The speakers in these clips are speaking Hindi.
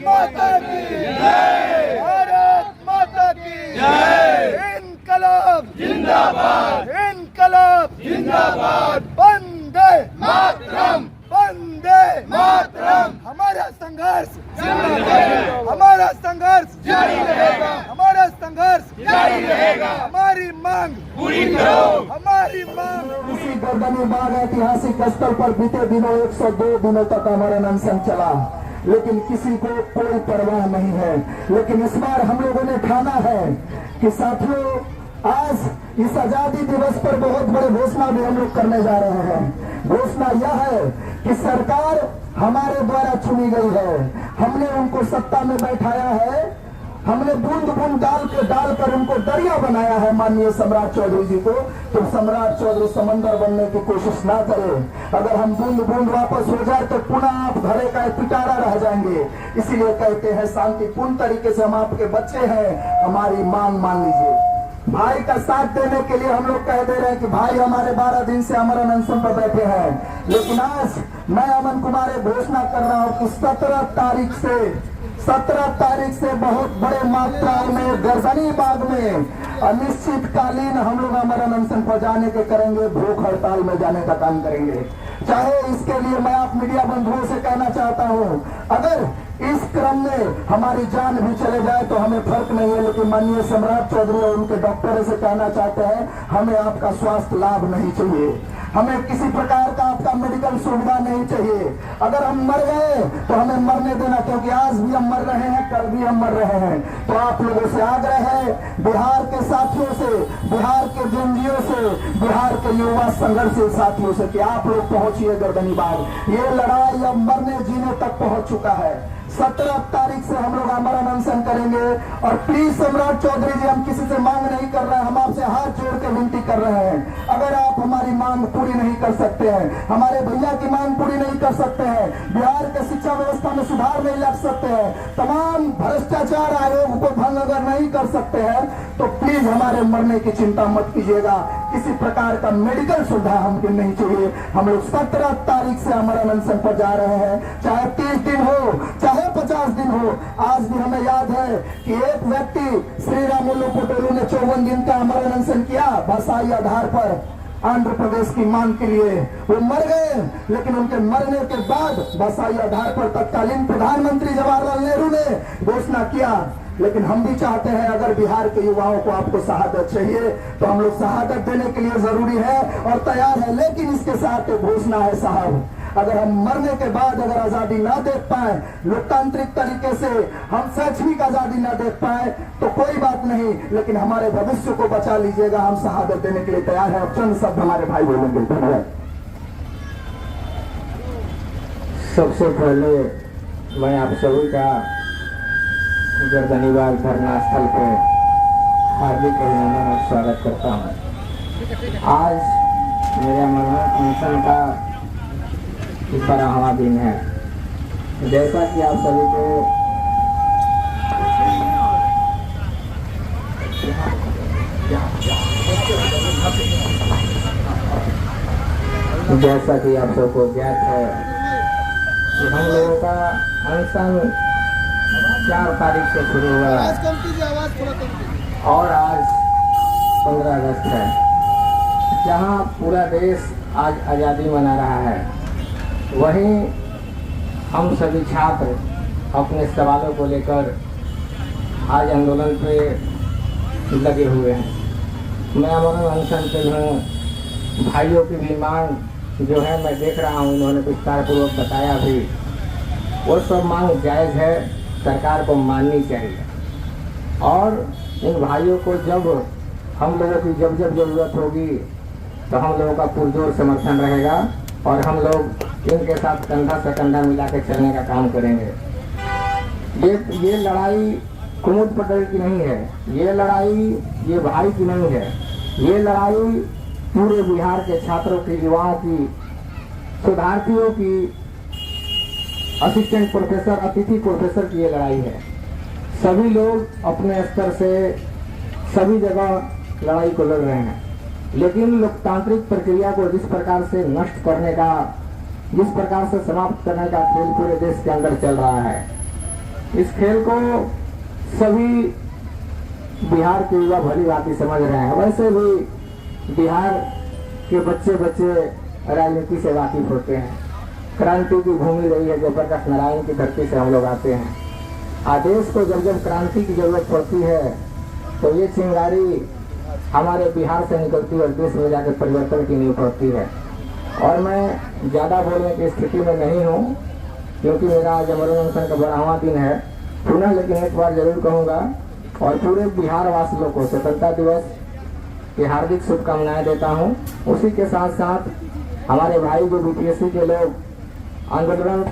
माता की जय, भारत माता की जय, इनकलाब जिंदाबाद, इनकलाब जिंदाबाद, वंदे मातरम, वंदे मातरम। हमारा संघर्ष जारी रहेगा, हमारा संघर्ष जारी रहेगा, हमारा संघर्ष जारी रहेगा। हमारी मांग पूरी करो, हमारी मांग। इसी गर्दनी बाग ऐतिहासिक स्थल पर बीते दिनों 102 दिनों तक अमर अनशन चला, लेकिन किसी को कोई परवाह नहीं है। लेकिन इस बार हम लोगों ने ठाना है कि साथियों, आज इस आजादी दिवस पर बहुत बड़े घोषणा भी हम लोग करने जा रहे हैं। घोषणा यह है कि सरकार हमारे द्वारा चुनी गई है, हमने उनको सत्ता में बैठाया है, हमने बूंद बूंद डालकर उनको दरिया बनाया है माननीय सम्राट चौधरी जी को। तो सम्राट चौधरी समंदर बनने की कोशिश ना करें। अगर हम बूंद बूंद वापस हो जाए तो पुनः आप घरे का पिटारा रह जाएंगे। इसीलिए कहते हैं शांतिपूर्ण तरीके से हम आपके बच्चे हैं, हमारी मांग मान लीजिए। भाई का साथ देने के लिए हम लोग कह दे रहे हैं कि भाई हमारे 12 दिन से अमर अनशन पर बैठे हैं, लेकिन आज मैं अमन कुमार घोषणा कर रहा हूं कि 17 तारीख से बहुत बड़े मात्रा में गर्दनी बाग में अनिश्चितकालीन हम लोग अमर अनशन पर जाने के करेंगे, भूख हड़ताल में जाने का काम करेंगे। चाहे इसके लिए मैं आप मीडिया बंधुओं से कहना चाहता हूं, अगर इस क्रम में हमारी जान भी चले जाए तो हमें फर्क नहीं है, लेकिन माननीय सम्राट चौधरी और उनके डॉक्टर से कहना चाहते हैं, हमें आपका स्वास्थ्य लाभ नहीं चाहिए, हमें किसी प्रकार का आपका मेडिकल सुविधा नहीं चाहिए। अगर हम मर गए तो हमें मरने देना, क्योंकि आज भी हम मर रहे हैं, कल भी हम मर रहे हैं। तो आप लोगों से आग्रह है, बिहार के साथियों से, बिहार के एनजीओ से, बिहार के युवा संघर्ष साथियों से कि आप लोग पहुंचिए गर्दनी बाग। ये लड़ाई अब मरने जीने तक पहुंच चुका है। 17 तारीख से हम लोग अमर अनशन करेंगे। और प्लीज सम्राट चौधरी जी, हम किसी से मांग नहीं कर रहे हैं, हम आपसे हाथ जोड़ के विनती कर रहे हैं, अगर आप हमारी मांग पूरी नहीं कर सकते हैं, हमारे भैया की मांग पूरी नहीं कर सकते हैं, बिहार के शिक्षा व्यवस्था में सुधार नहीं ला सकते हैं, तमाम भ्रष्टाचार आयोग को भंग अगर नहीं कर सकते हैं, तो प्लीज हमारे मरने की चिंता मत कीजिएगा। किसी प्रकार का मेडिकल सुविधा हमको नहीं चाहिए। हम लोग 17 तारीख से अमर अनशन पर जा रहे हैं, चाहे 30 दिन हो, चाहे 50 दिन हो। आज भी हमें याद है कि एक व्यक्ति श्री रामुलु पोटोलू ने 54 दिन का अमर अनशन किया भाषाई आधार पर आंध्र प्रदेश की मांग के लिए। वो मर गए, लेकिन उनके मरने के बाद भाषाई आधार पर तत्कालीन प्रधानमंत्री जवाहरलाल नेहरू ने घोषणा किया। लेकिन हम भी चाहते हैं, अगर बिहार के युवाओं को आपको शहादत चाहिए तो हम लोग शहादत देने के लिए जरूरी है और तैयार है। लेकिन इसके साथ एक घोषणा है साहब, अगर हम मरने के बाद अगर आजादी ना देख पाए, लोकतांत्रिक तरीके से हम शैक्षणिक आजादी ना देख पाए तो कोई बात नहीं, लेकिन हमारे भविष्य को बचा लीजिएगा। हम शहादत देने के लिए तैयार है। अब चंद शब्द हमारे भाई बोलेंगे। धन्यवाद। सबसे पहले मैं आप सभी का गर्दनी बाग धरना स्थल पर हार्दिक अभिनंदन और स्वागत करता हूँ। आज मेरे अनशन का 12वां दिन है। जैसा कि आप सभी को ज्ञात है कि हम लोगों का अनशन 4 तारीख से शुरू हुआ और आज 15 अगस्त है, जहां पूरा देश आज आज़ादी मना रहा है। वहीं हम सभी छात्र अपने सवालों को लेकर आज आंदोलन पे लगे हुए हैं। मैं अमर अनशन पे हूँ। भाइयों की भी मांग जो है मैं देख रहा हूँ, उन्होंने विस्तारपूर्वक बताया भी, वो सब मांग जायज़ है, सरकार को माननी चाहिए। और इन भाइयों को जब हम लोगों की जब ज़रूरत होगी तो हम लोगों का पुरजोर समर्थन रहेगा और हम लोग इनके साथ कंधा से कंधा मिला के चलने का काम करेंगे। ये लड़ाई कुमुद पटेल की नहीं है, ये लड़ाई ये भाई की नहीं है, ये लड़ाई पूरे बिहार के छात्रों की, युवाओं की, शोधार्थियों की, असिस्टेंट प्रोफेसर, अतिथि प्रोफेसर की ये लड़ाई है। सभी लोग अपने स्तर से सभी जगह लड़ाई को लड़ रहे हैं, लेकिन लोकतांत्रिक प्रक्रिया को जिस प्रकार से नष्ट करने का, जिस प्रकार से समाप्त करने का खेल पूरे देश के अंदर चल रहा है, इस खेल को सभी बिहार के युवा भली भांति समझ रहे हैं। वैसे भी बिहार के बच्चे राजनीति से वाकिफ होते हैं। क्रांति की भूमि रही है, जबरदस्त नारायण की धरती से हम लोग आते हैं। आदेश को जब क्रांति की जरूरत पड़ती है तो ये चिंगारी हमारे बिहार से निकलती है और देश में जाकर परिवर्तन की नींव पड़ती है। और मैं ज़्यादा बोलने की स्थिति में नहीं हूँ क्योंकि मेरा आज अमर अनशन का 12वां दिन है पुनः, लेकिन एक बार जरूर कहूँगा और पूरे बिहार वासियों को स्वतंत्रता दिवस की हार्दिक शुभकामनाएं देता हूँ। उसी के साथ साथ हमारे भाई जो बीपीएससी के लोग आंदोलन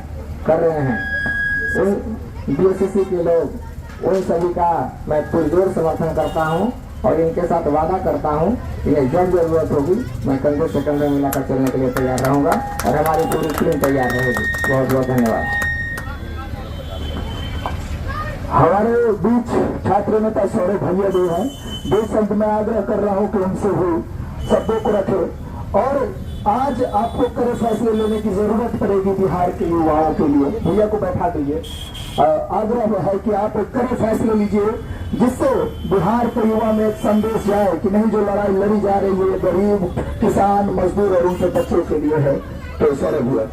कर रहे हैं, उन बीएससी के लोग, उन सभी का मैं पुरजोर समर्थन करता हूँ और इनके साथ वादा करता हूँ इन्हें जब जरूरत होगी मैं कंधे से कंधे मिलाकर चलने के लिए तैयार रहूँगा और हमारी पूरी टीम तैयार रहेगी। बहुत बहुत धन्यवाद। हमारे बीच छात्र नेता सौरभ भैया जो हैं, दो शब्द में आग्रह कर रहा हूं कि उनसे हुई शब्दों को रखे। और आज आपको कड़े फैसले लेने की जरूरत पड़ेगी बिहार के युवाओं के लिए। भैया को बैठा दीजिए। आग्रह है कि आप कड़े फैसले लीजिए जिससे बिहार के युवा में एक संदेश जाए कि नहीं, जो लड़ाई लड़ी जा रही है गरीब, किसान, मजदूर और उनके बच्चों के लिए है। तो सौरभ भैया,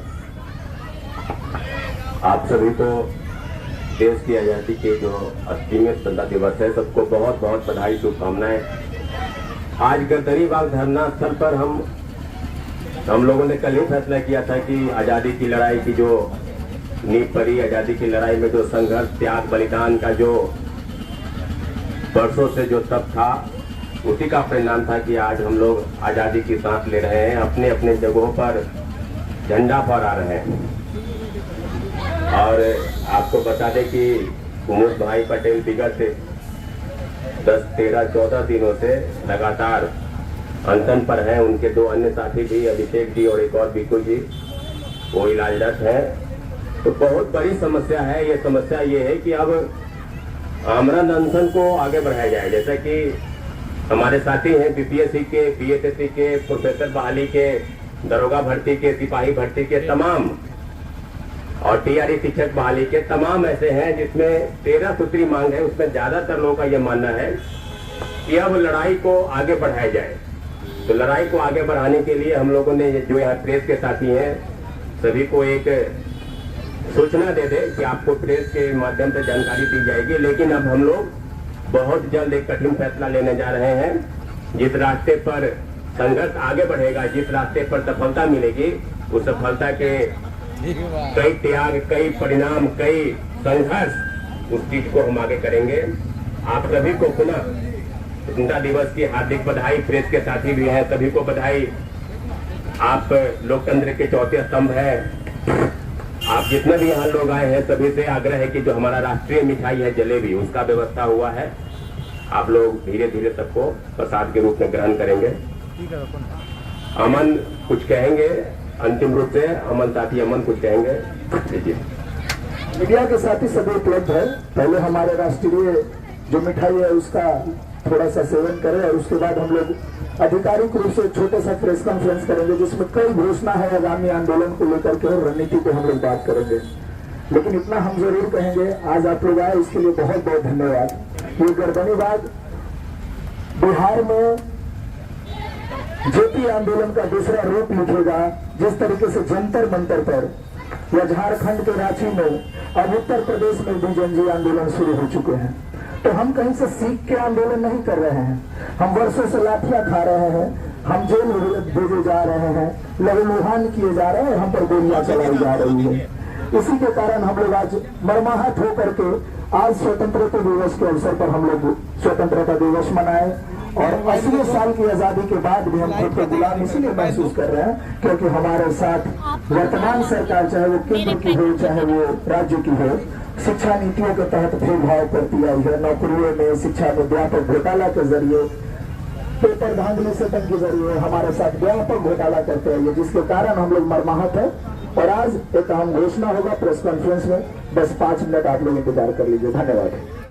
आप सभी को देश की आजादी के जो 80वें स्वतंत्रता दिवस है, सबको बहुत बहुत बधाई, शुभकामनाएं। आज गर्दनीबाग धरना स्थल पर हम लोगों ने कल ही फैसला किया था कि आजादी की लड़ाई की जो नींव पड़ी, आजादी की लड़ाई में जो संघर्ष, त्याग, बलिदान का जो वर्षों से जो तप था, उसी का परिणाम था कि आज हम लोग आजादी की सांस ले रहे हैं, अपने अपने जगहों पर झंडा फहरा रहे हैं। और आपको बता दें कि कुमुद भाई पटेल विगत 10, 13, 14 दिनों से लगातार अनशन पर हैं। उनके दो अन्य साथी भी, अभिषेक जी और एक और बिकू जी, वो इलाजरत है। तो बहुत बड़ी समस्या है। ये समस्या ये है कि अब आमरण अनशन को आगे बढ़ाया जाए। जैसा कि हमारे साथी हैं बीपीएससी के, बीएसएससी के, प्रोफेसर बहाली के, दरोगा भर्ती के, सिपाही भर्ती के तमाम और टीआरई शिक्षक बहाली के तमाम ऐसे हैं जिसमें 13 सूत्री मांग है। उसमें ज्यादातर लोगों का यह मानना है कि अब लड़ाई को आगे बढ़ाया जाए। तो लड़ाई को आगे बढ़ाने के लिए हम लोगों ने जो यहाँ प्रेस के साथी हैं सभी को एक सूचना दे दे कि आपको प्रेस के माध्यम से जानकारी दी जाएगी। लेकिन अब हम लोग बहुत जल्द एक कठिन फैसला लेने जा रहे हैं। जिस रास्ते पर संघर्ष आगे बढ़ेगा, जिस रास्ते पर सफलता मिलेगी, उस सफलता के कई त्याग, कई परिणाम, कई संघर्ष, उस चीज को हम आगे करेंगे। आप सभी को पुनः स्वतंत्रता दिवस की हार्दिक बधाई। प्रेस के साथी भी हैं, सभी को बधाई। आप लोकतंत्र के चौथे स्तंभ हैं। आप जितने भी यहाँ लोग आए हैं सभी से आग्रह है कि जो हमारा राष्ट्रीय मिठाई है जलेबी, उसका व्यवस्था हुआ है। आप लोग धीरे धीरे सबको प्रसाद के रूप में ग्रहण करेंगे। अमन कुछ कहेंगे अंतिम रूप से, अमन साथी अमन कुछ कहेंगे। जी, मीडिया के साथी सभी उपलब्ध है। पहले हमारे राष्ट्रीय जो मिठाई है उसका थोड़ा सा सेवन करें और उसके बाद हम लोग आधिकारिक रूप से छोटे सा प्रेस कॉन्फ्रेंस करेंगे जिसमें कई घोषणा है आगामी आंदोलन को लेकर के और रणनीति पे हम लोग बात करेंगे। लेकिन इतना हम जरूर कहेंगे, आज आप लोग आए इसके लिए बहुत बहुत धन्यवाद। ये गर्दनीबाग बिहार में जेपी आंदोलन का दूसरा रूप लिखेगा। जिस तरीके से जंतर मंतर पर या झारखंड के रांची में, अब उत्तर प्रदेश में भी जनजीय आंदोलन शुरू हो चुके हैं। तो हम कहीं से सीख के आंदोलन नहीं कर रहे हैं। हम वर्षों से लाठियां खा रहे हैं, हम जेल भेजे जा रहे हैं, लहूलुहान किए जा रहे हैं, हम पर गोलियां चलाई जा रही है। इसी के कारण हम लोग आज मर्माहत होकर के आज स्वतंत्रता दिवस के अवसर पर हम लोग स्वतंत्रता दिवस मनाए। और 80 साल की आजादी के बाद भी हम खुद को गुलाम इसलिए महसूस कर रहे हैं क्योंकि हमारे साथ वर्तमान सरकार, चाहे वो केंद्र की हो चाहे वो राज्य की हो, शिक्षा नीतियों के तहत भेदभाव करती आई है। नौकरियों में, शिक्षा में व्यापक घोटाला के जरिए, पेपर धांधली सेटन के जरिए हमारे साथ व्यापक घोटाला करते हैं, जिसके कारण हम लोग मर्माहत है। और आज एक अहम घोषणा होगा प्रेस कॉन्फ्रेंस में, बस 5 मिनट आप लोग इंतजार कर लीजिए। धन्यवाद।